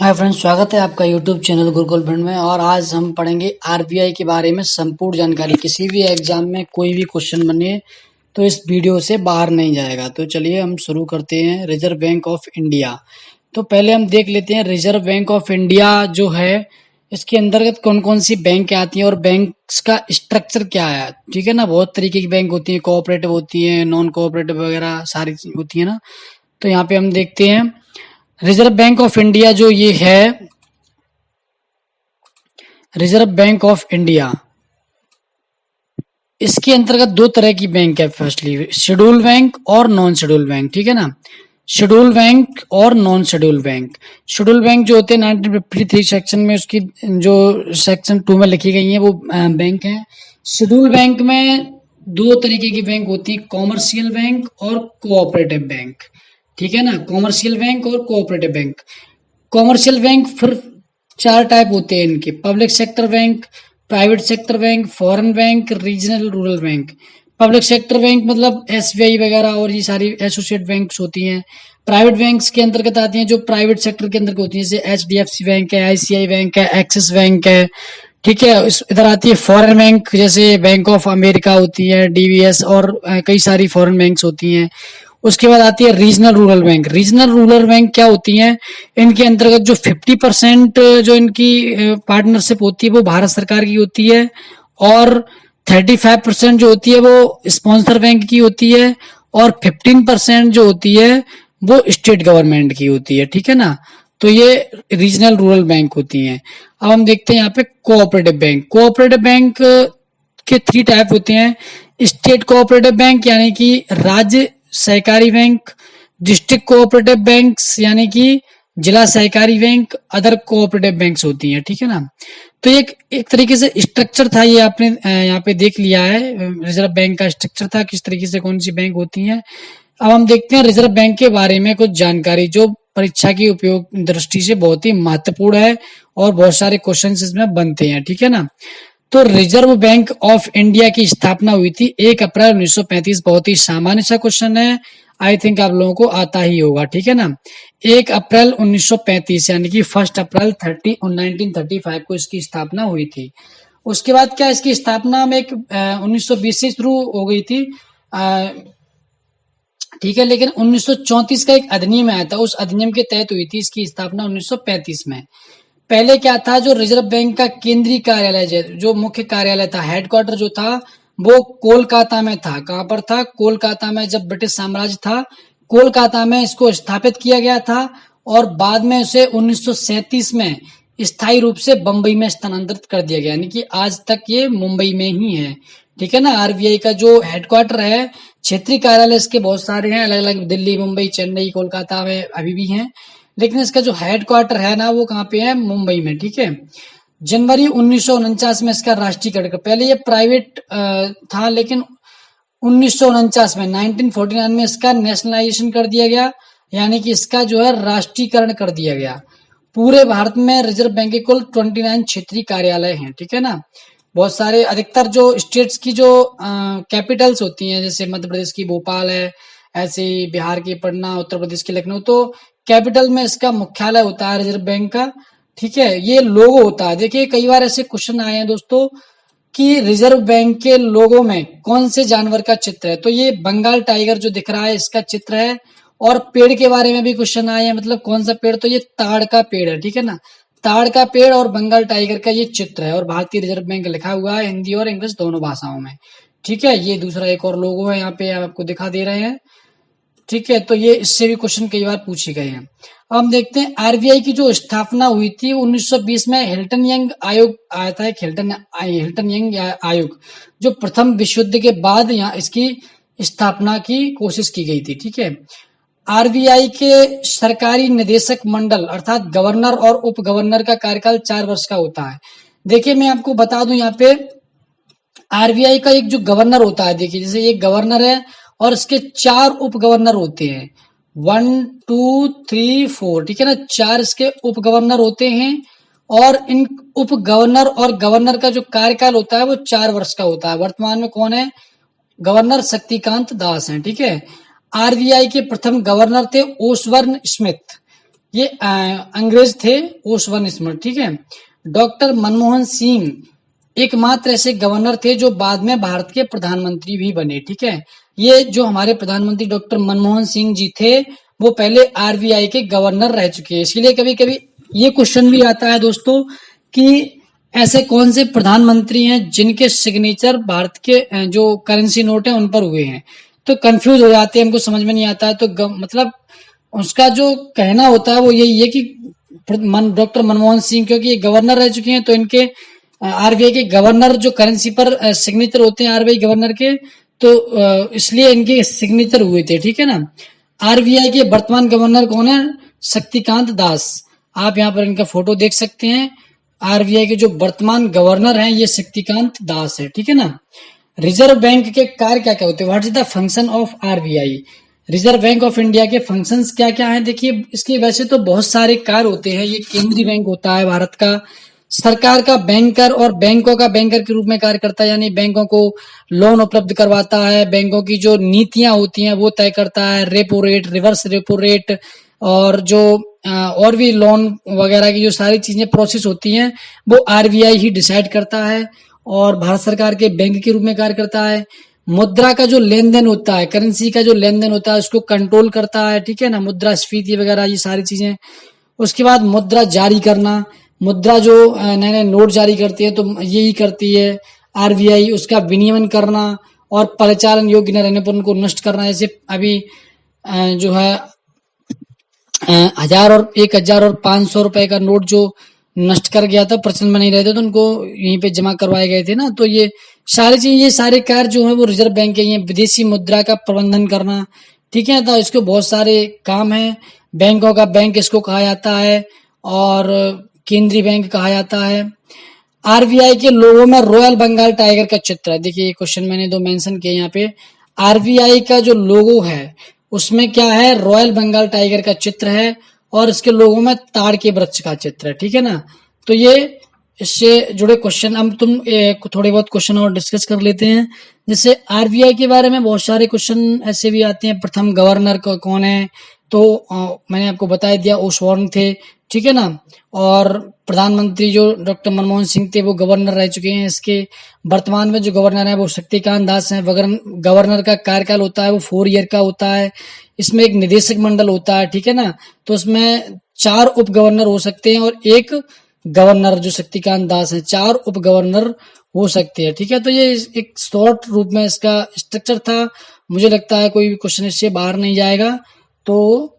Hi friends, स्वागत है आपका यूट्यूब चैनल गुरुकुल फंड में। और आज हम पढ़ेंगे आरबीआई के बारे में संपूर्ण जानकारी। किसी भी एग्जाम में कोई भी क्वेश्चन बने तो इस वीडियो से बाहर नहीं जाएगा। तो चलिए हम शुरू करते हैं। Reserve bank of India. तो पहले हम देख लेते हैं रिजर्व बैंक ऑफ इंडिया जो है, इसके अंतर्गत कौन कौन सी बैंक आती हैं और बैंक का स्ट्रक्चर क्या है। ठीक है ना, बहुत तरीके की बैंक होती है, कोऑपरेटिव होती है, नॉन कोऑपरेटिव वगैरह सारी होती है ना। तो यहाँ पे हम देखते हैं रिजर्व बैंक ऑफ इंडिया जो ये है, रिजर्व बैंक ऑफ इंडिया, इसके अंतर्गत दो तरह की बैंक है। फर्स्टली शेड्यूल बैंक और नॉन शेड्यूल बैंक। ठीक है ना, शेड्यूल बैंक और non schedule bank. Schedule bank जो होते हैं 1953 सेक्शन में, उसकी जो सेक्शन 2 में लिखी गई है वो बैंक है। शेड्यूल बैंक में दो तरीके की बैंक होती है, कॉमर्शियल बैंक और कोऑपरेटिव बैंक। ठीक है ना, कॉमर्शियल बैंक और कोऑपरेटिव बैंक। कॉमर्शियल बैंक फिर चार टाइप होते हैं इनके: public sector bank, private sector bank, foreign bank, regional rural bank. Public sector bank मतलब एसबीआई वगैरह और ये सारी एसोसिएट बैंक्स होती हैं। प्राइवेट बैंक्स के अंतर्गत आती हैं जो प्राइवेट सेक्टर के अंतर्गत होती हैं, जैसे एचडीएफसी बैंक है, आईसीआई बैंक है, एक्सिस बैंक है। ठीक है, इधर आती है फॉरेन बैंक, जैसे बैंक ऑफ अमेरिका होती है, डीवीएस और कई सारी फॉरेन बैंक्स होती हैं। उसके बाद आती है regional rural bank. Regional rural bank क्या होती हैं, इनके अंतर्गत जो 50% जो इनकी पार्टनरशिप होती है वो भारत सरकार की होती है, और 35% जो होती है वो स्पॉन्सर बैंक की होती है, और 15% जो होती है वो स्टेट गवर्नमेंट की होती है। ठीक है ना, तो ये रीजनल रूरल बैंक होती हैं। अब हम देखते हैं यहाँ पे कोऑपरेटिव बैंक। कोऑपरेटिव बैंक के 3 टाइप होते हैं: स्टेट कोऑपरेटिव बैंक यानी कि राज्य सहकारी बैंक, डिस्ट्रिक्ट कोऑपरेटिव बैंक्स यानी कि जिला सहकारी बैंक, अदर कोऑपरेटिव बैंक्स होती हैं। ठीक है ना, तो एक तरीके से स्ट्रक्चर था ये, आपने यहाँ पे देख लिया है रिजर्व बैंक का स्ट्रक्चर था, किस तरीके से कौन सी बैंक होती हैं। अब हम देखते हैं रिजर्व बैंक के बारे में कुछ जानकारी जो परीक्षा की उपयोग दृष्टि से बहुत ही महत्वपूर्ण है और बहुत सारे क्वेश्चन इसमें बनते हैं। ठीक है ना, तो रिजर्व बैंक ऑफ इंडिया की स्थापना हुई थी 1 अप्रैल 1935। बहुत ही सामान्य सा क्वेश्चन है, आई थिंक आप लोगों को आता ही होगा। ठीक है ना, 1 अप्रैल 1935 यानी कि 1 अप्रैल 1935 को इसकी स्थापना हुई थी। उसके बाद क्या, इसकी स्थापना में 1920 से शुरू हो गई थी। ठीक है, लेकिन 1934 का एक अधिनियम आया था, उस अधिनियम के तहत हुई थी इसकी स्थापना 1935 में। पहले क्या था, जो रिजर्व बैंक का केंद्रीय कार्यालय जो मुख्य कार्यालय था, हेडक्वार्टर जो था वो कोलकाता में था। कहां पर था? कोलकाता में। जब ब्रिटिश साम्राज्य था, कोलकाता में इसको स्थापित किया गया था, और बाद में उसे 1937 में स्थायी रूप से बंबई में स्थानांतरित कर दिया गया, यानी कि आज तक ये मुंबई में ही है। ठीक है ना, आरबीआई का जो हेडक्वार्टर है, क्षेत्रीय कार्यालय इसके बहुत सारे हैं, अलग अलग, दिल्ली, मुंबई, चेन्नई, कोलकाता में अभी भी हैं, लेकिन इसका जो हेडक्वार्टर है ना वो कहाँ पे है? मुंबई में। ठीक है, जनवरी 1949 में इसका राष्ट्रीयकरण कर, पहले ये प्राइवेट था, लेकिन 1949 में 1949 में इसका नेशनलाइजेशन कर दिया गया, यानी कि इसका जो है राष्ट्रीयकरण कर दिया गया। पूरे भारत में रिजर्व बैंक के कुल 29 क्षेत्रीय कार्यालय हैं। ठीक है ना, बहुत सारे, अधिकतर जो स्टेट्स की जो कैपिटल्स होती हैं, जैसे मध्य प्रदेश की भोपाल है, ऐसे ही बिहार की पटना, उत्तर प्रदेश की लखनऊ, तो कैपिटल में इसका मुख्यालय होता है रिजर्व बैंक का। ठीक है, ये लोगो होता है। देखिए कई बार ऐसे क्वेश्चन आए हैं दोस्तों कि रिजर्व बैंक के लोगो में कौन से जानवर का चित्र है, तो ये बंगाल टाइगर जो दिख रहा है इसका चित्र है। और पेड़ के बारे में भी क्वेश्चन आए हैं, मतलब कौन सा पेड़, तो ये ताड़ का पेड़ है। ठीक है ना, ताड़ का पेड़ और बंगाल टाइगर का ये चित्र है, और भारतीय रिजर्व बैंक लिखा हुआ है हिंदी और इंग्लिश दोनों भाषाओं में। ठीक है, ये दूसरा एक और लोगो है, यहाँ पे आपको दिखा दे रहे हैं। ठीक है, तो ये इससे भी क्वेश्चन कई बार पूछे गए हैं। अब हम देखते हैं आरबीआई की जो स्थापना हुई थी 1920 में, हिल्टन यंग आयोग आया था, एक हिल्टन यंग आयोग, जो प्रथम विश्व युद्ध के बाद यहाँ इसकी स्थापना की कोशिश की गई थी। ठीक है, आरबीआई के सरकारी निदेशक मंडल अर्थात गवर्नर और उप गवर्नर का कार्यकाल 4 वर्ष का होता है। देखिए मैं आपको बता दूं, यहाँ पे आरबीआई का एक जो गवर्नर होता है, देखिए जैसे ये गवर्नर है और इसके 4 उप गवर्नर होते हैं, 1 2 3 4। ठीक है ना, 4 इसके उप गवर्नर होते हैं, और इन उप गवर्नर और गवर्नर का जो कार्यकाल होता है वो 4 वर्ष का होता है। वर्तमान में कौन है? गवर्नर शक्तिकांत दास हैं। ठीक है, आरबीआई के प्रथम गवर्नर थे ओसबर्न स्मिथ। ये अंग्रेज थे, ओसवन स्मिथ, ठीक है। डॉक्टर मनमोहन सिंह एकमात्र ऐसे गवर्नर थे जो बाद में भारत के प्रधानमंत्री भी बने, ठीक है। ये जो हमारे प्रधानमंत्री डॉक्टर मनमोहन सिंह जी थे, वो पहले आरबीआई के गवर्नर रह चुके हैं। इसीलिए कभी कभी ये क्वेश्चन भी आता है दोस्तों कि ऐसे कौन से प्रधानमंत्री हैं जिनके सिग्नेचर भारत के जो करेंसी नोट है उन पर हुए हैं। तो कंफ्यूज हो जाते हैं, हमको समझ में नहीं आता है। तो मतलब उसका जो कहना होता है वो यही है कि डॉक्टर मनमोहन सिंह क्योंकि ये गवर्नर रह चुके हैं, तो इनके आरबीआई के गवर्नर जो करेंसी पर सिग्नेचर होते हैं आरबीआई गवर्नर के, तो इसलिए इनके सिग्नेचर हुए थे, ठीक है ना। आरबीआई के वर्तमान गवर्नर कौन है? शक्तिकांत दास। आप यहाँ पर इनका फोटो देख सकते हैं। आरबीआई के जो वर्तमान गवर्नर हैं ये शक्तिकांत दास है, ठीक है ना। रिजर्व बैंक के कार्य क्या क्या होते हैं? What is the function of RBI? Reserve bank of India के फंक्शंस क्या क्या हैं? देखिए, इसके वैसे तो बहुत सारे कार्य होते हैं। ये केंद्रीय बैंक होता है भारत का, सरकार का बैंकर और बैंकों का बैंकर के रूप में कार्य करता है, यानी बैंकों को लोन उपलब्ध करवाता है, बैंकों की जो नीतियां होती हैं वो तय करता है, repo rate, reverse repo rate, और जो और भी लोन वगैरह की जो सारी चीजें प्रोसेस होती हैं वो आरबीआई ही डिसाइड करता है और भारत सरकार के बैंक के रूप में कार्य करता है। मुद्रा का जो लेन देन होता है, करेंसी का जो लेन देन होता है उसको कंट्रोल करता है, ठीक है ना। मुद्रा स्फीति वगैरह ये सारी चीजें। उसके बाद मुद्रा जारी करना, मुद्रा जो नए नए नोट जारी करती है तो यही करती है आरबीआई। उसका विनियमन करना और परिचालन योग्य न रहने पर उनको नष्ट करना। जैसे अभी जो है 1000 और 1000 और 500 रुपए का नोट जो नष्ट कर गया था, प्रचलन में नहीं रहे थे, तो उनको यहीं पे जमा करवाए गए थे ना। तो ये सारी चीज, ये सारे कार्य जो है वो रिजर्व बैंक के, ये विदेशी मुद्रा का प्रबंधन करना, ठीक है। तो इसको बहुत सारे काम है। बैंकों का बैंक इसको कहा जाता है और केंद्रीय बैंक कहा जाता है। आरबीआई के लोगों में रॉयल बंगाल टाइगर का चित्र है। देखिए ये क्वेश्चन मैंने दो मेंशन किए यहाँ पे। आरबीआई का जो लोगो है उसमें क्या है? रॉयल बंगाल टाइगर का चित्र है और इसके लोगों में ताड़ के वृक्ष का चित्र है, ठीक है ना। तो ये इससे जुड़े क्वेश्चन हम थोड़े बहुत क्वेश्चन और डिस्कस कर लेते हैं। जैसे आरबीआई के बारे में बहुत सारे क्वेश्चन ऐसे भी आते हैं। प्रथम गवर्नर कौन है? तो मैंने आपको बता दिया, ओसबॉर्न थे, ठीक है ना। और प्रधानमंत्री जो डॉक्टर मनमोहन सिंह थे वो गवर्नर रह चुके हैं। इसके वर्तमान में जो गवर्नर है वो शक्तिकांत दास हैं। गवर्नर का कार्यकाल होता है वो 4 ईयर का होता है। इसमें एक निदेशक मंडल होता है, ठीक है ना। तो इसमें 4 उप गवर्नर हो सकते हैं और एक गवर्नर जो शक्तिकांत दास है, 4 उप गवर्नर हो सकते हैं, ठीक है। तो ये एक शॉर्ट रूप में इसका स्ट्रक्चर था। मुझे लगता है कोई भी क्वेश्चन इससे बाहर नहीं जाएगा। तो